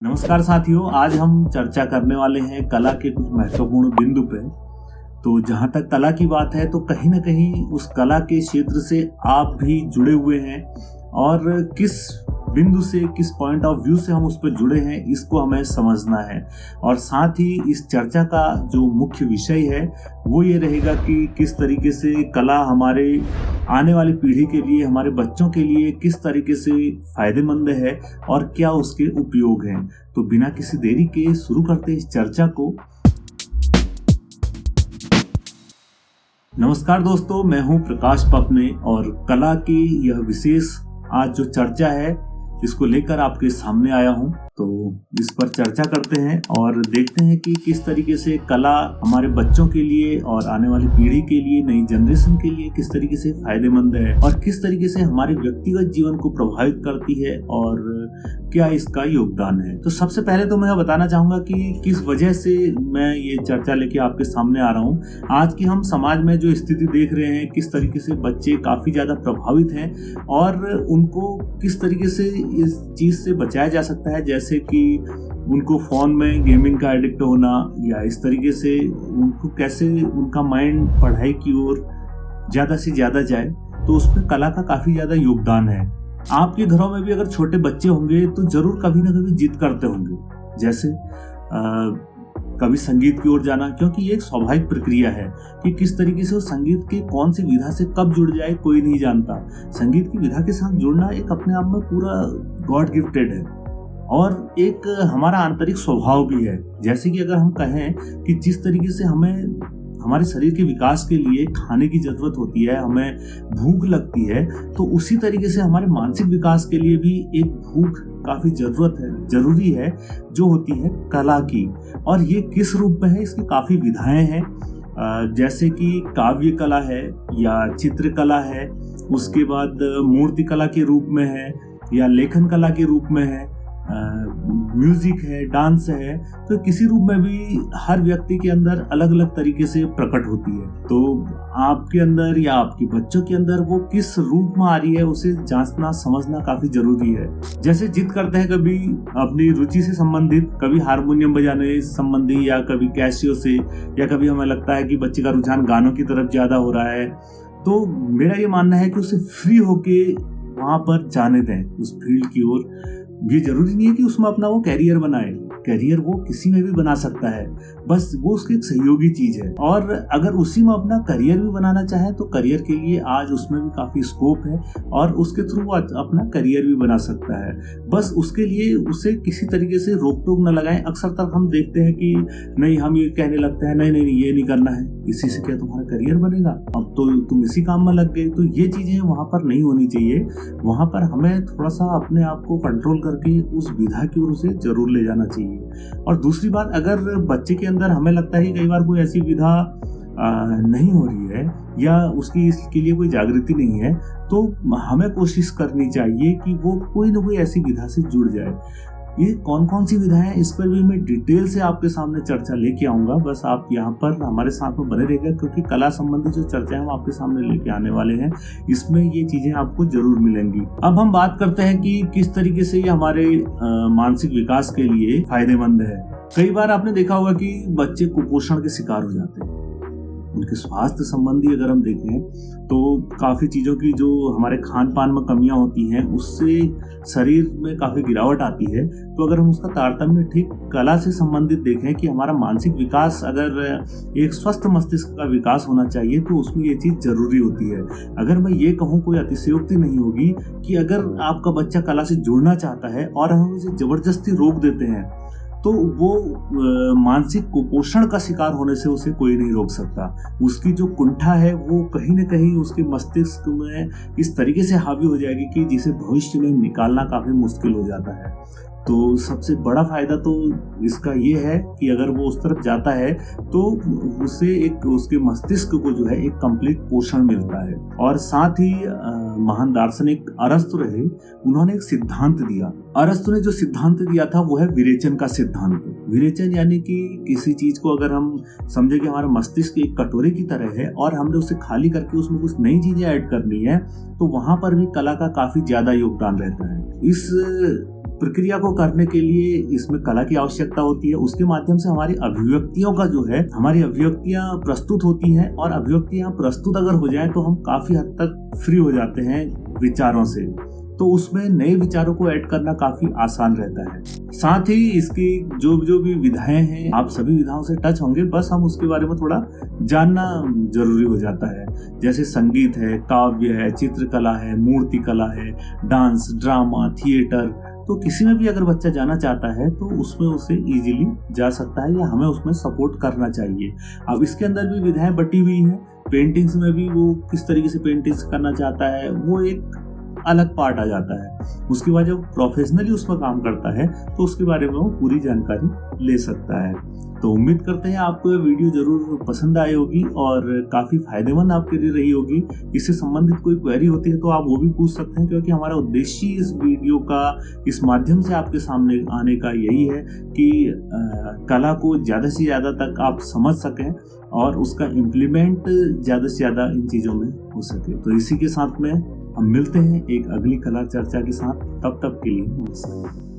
नमस्कार साथियों, आज हम चर्चा करने वाले हैं कला के कुछ महत्वपूर्ण बिंदु पे। तो जहाँ तक कला की बात है तो कहीं न कहीं उस कला के क्षेत्र से आप भी जुड़े हुए हैं और किस बिंदु से, किस पॉइंट ऑफ व्यू से हम उस पर जुड़े हैं, इसको हमें समझना है। और साथ ही इस चर्चा का जो मुख्य विषय है वो ये रहेगा कि किस तरीके से कला हमारे आने वाली पीढ़ी के लिए, हमारे बच्चों के लिए किस तरीके से फ़ायदेमंद है और क्या उसके उपयोग हैं। तो बिना किसी देरी के शुरू करते इस चर्चा को। नमस्कार दोस्तों, मैं हूं प्रकाश पपने और कला की यह विशेष आज जो चर्चा है इसको लेकर आपके सामने आया हूं। तो इस पर चर्चा करते हैं और देखते हैं कि किस तरीके से कला हमारे बच्चों के लिए और आने वाली पीढ़ी के लिए, नई जनरेशन के लिए किस तरीके से फायदेमंद है और किस तरीके से हमारे व्यक्तिगत जीवन को प्रभावित करती है और क्या इसका योगदान है। तो सबसे पहले तो मैं बताना चाहूंगा कि किस वजह से मैं ये चर्चा लेके आपके सामने आ रहा हूँ। आज की हम समाज में जो स्थिति देख रहे हैं, किस तरीके से बच्चे काफी ज्यादा प्रभावित हैं और उनको किस तरीके से इस चीज से बचाया जा सकता है, जैसे कि उनको फोन में गेमिंग का एडिक्ट होना या इस तरीके से उनको कैसे उनका माइंड पढ़ाई की ओर ज्यादा से ज्यादा जाए। तो उसमें कला का काफी ज्यादा योगदान है। आपके घरों में भी अगर छोटे बच्चे होंगे तो जरूर कभी ना कभी जिद करते होंगे, जैसे कभी संगीत की ओर जाना, क्योंकि ये एक स्वाभाविक प्रक्रिया है कि किस तरीके से वो संगीत की कौन सी विधा से कब जुड़ जाए कोई नहीं जानता। संगीत की विधा के साथ जुड़ना एक अपने आप में पूरा गॉड गिफ्टेड है और एक हमारा आंतरिक स्वभाव भी है। जैसे कि अगर हम कहें कि जिस तरीके से हमें हमारे शरीर के विकास के लिए खाने की जरूरत होती है, हमें भूख लगती है, तो उसी तरीके से हमारे मानसिक विकास के लिए भी एक भूख काफी जरूरी है जो होती है कला की। और ये किस रूप में है, इसकी काफी विधाएं हैं, जैसे कि काव्य कला है या चित्रकला है, उसके बाद मूर्ति कला के रूप में है या लेखन कला के रूप में है, म्यूजिक है, डांस है। तो किसी रूप में भी हर व्यक्ति के अंदर अलग अलग तरीके से प्रकट होती है। तो आपके अंदर या आपके बच्चों के अंदर वो किस रूप में आ रही है, उसे जांचना समझना काफी जरूरी है। जैसे जिद करते हैं कभी अपनी रुचि से संबंधित, कभी हारमोनियम बजाने से संबंधी या कभी कैसियो से, या कभी हमें लगता है कि बच्चे का रुझान गानों की तरफ ज्यादा हो रहा है। तो मेरा ये मानना है कि उसे फ्री होके वहां पर जाने दें, उस फील्ड की ओर। ये जरूरी नहीं है कि उसमें अपना वो कैरियर बनाए, कैरियर वो किसी में भी बना सकता है, बस वो उसकी एक सहयोगी चीज है। और अगर उसी में अपना करियर भी बनाना चाहे तो करियर के लिए आज उसमें भी काफी स्कोप है और उसके थ्रू वो अपना करियर भी बना सकता है। बस उसके लिए उसे किसी तरीके से रोक टोक न लगाएं। अक्सर तक हम देखते हैं कि नहीं, हम ये कहने लगते हैं नहीं नहीं ये नहीं करना है, इसी से क्या तुम्हारा करियर बनेगा, अब तो तुम इसी काम में लग गए। तो ये चीजें वहां पर नहीं होनी चाहिए। वहां पर हमें थोड़ा सा अपने आप को कंट्रोल करके उस विधा की ओर उसे जरूर ले जाना चाहिए। और दूसरी बात, अगर बच्चे के अंदर हमें लगता है कि कई बार कोई ऐसी विधा नहीं हो रही है या उसकी इसके लिए कोई जागृति नहीं है, तो हमें कोशिश करनी चाहिए कि वो कोई ना कोई ऐसी विधा से जुड़ जाए। ये कौन कौन सी विधाएं हैं, इस पर भी मैं डिटेल से आपके सामने चर्चा लेके आऊंगा। बस आप यहाँ पर हमारे साथ में बने रहिएगा, क्योंकि कला संबंधी जो चर्चा है हम आपके सामने लेके आने वाले हैं, इसमें ये चीजें आपको जरूर मिलेंगी। अब हम बात करते हैं कि किस तरीके से ये हमारे मानसिक विकास के लिए फायदेमंद है। कई बार आपने देखा होगा कि बच्चे कुपोषण के शिकार हो जाते हैं। उनके स्वास्थ्य संबंधी अगर हम देखें तो काफ़ी चीज़ों की जो हमारे खान पान में कमियां होती हैं, उससे शरीर में काफ़ी गिरावट आती है। तो अगर हम उसका तारतम्य ठीक कला से संबंधित देखें कि हमारा मानसिक विकास, अगर एक स्वस्थ मस्तिष्क का विकास होना चाहिए तो उसमें ये चीज़ जरूरी होती है। अगर मैं ये कहूँ, कोई अतिशयोक्ति नहीं होगी कि अगर आपका बच्चा कला से जुड़ना चाहता है और हम उसे जबरदस्ती रोक देते हैं तो वो मानसिक कुपोषण का शिकार होने से उसे कोई नहीं रोक सकता। उसकी जो कुंठा है वो कहीं ना कहीं उसके मस्तिष्क में इस तरीके से हावी हो जाएगी कि जिसे भविष्य में निकालना काफी मुश्किल हो जाता है। तो सबसे बड़ा फायदा तो इसका ये है कि अगर वो उस तरफ जाता है तो उसे एक उसके मस्तिष्क को जो है एक कंप्लीट पोषण मिलता है। और साथ ही महान दार्शनिक अरस्तु रहे, उन्होंने एक सिद्धांत दिया। अरस्तु ने जो सिद्धांत दिया था वो है विरेचन का सिद्धांत। विरेचन यानी कि किसी चीज को अगर हम समझे कि हमारा मस्तिष्क एक कटोरे की तरह है और हमने उसे खाली करके उसमें कुछ नई चीजें ऐड करनी है, तो वहां पर भी कला का काफी ज्यादा योगदान रहता है। इस प्रक्रिया को करने के लिए इसमें कला की आवश्यकता होती है। उसके माध्यम से हमारी अभिव्यक्तियों का जो है, हमारी अभिव्यक्तियां प्रस्तुत होती हैं, और अभिव्यक्तियां प्रस्तुत अगर हो जाए तो हम काफी हद तक फ्री हो जाते हैं विचारों से। तो उसमें नए विचारों को ऐड करना काफी आसान रहता है। साथ ही इसकी जो भी विधाएं हैं, आप सभी विधाओं से टच होंगे, बस हम उसके बारे में थोड़ा जानना जरूरी हो जाता है। जैसे संगीत है, काव्य है, चित्रकला है, मूर्ति कला है, डांस, ड्रामा, थिएटर। तो किसी में भी अगर बच्चा जाना चाहता है तो उसमें उसे इजीली जा सकता है, या हमें उसमें सपोर्ट करना चाहिए। अब इसके अंदर भी विधाएं बटी हुई हैं। पेंटिंग्स में भी वो किस तरीके से पेंटिंग्स करना चाहता है, वो एक अलग पार्ट आ जाता है। उसके बाद जब प्रोफेशनली उसमें काम करता है तो उसके बारे में वो पूरी जानकारी ले सकता है। तो उम्मीद करते हैं आपको ये वीडियो जरूर पसंद आई होगी और काफ़ी फायदेमंद आपके लिए रही होगी। इससे संबंधित कोई क्वेरी होती है तो आप वो भी पूछ सकते हैं, क्योंकि हमारा उद्देश्य इस वीडियो का, इस माध्यम से आपके सामने आने का यही है कि कला को ज़्यादा से ज़्यादा तक आप समझ सकें और उसका इम्प्लीमेंट ज़्यादा से ज़्यादा इन चीज़ों में हो सके। तो इसी के साथ में हम मिलते हैं एक अगली कला चर्चा के साथ। तब तक के लिए नमस्कार।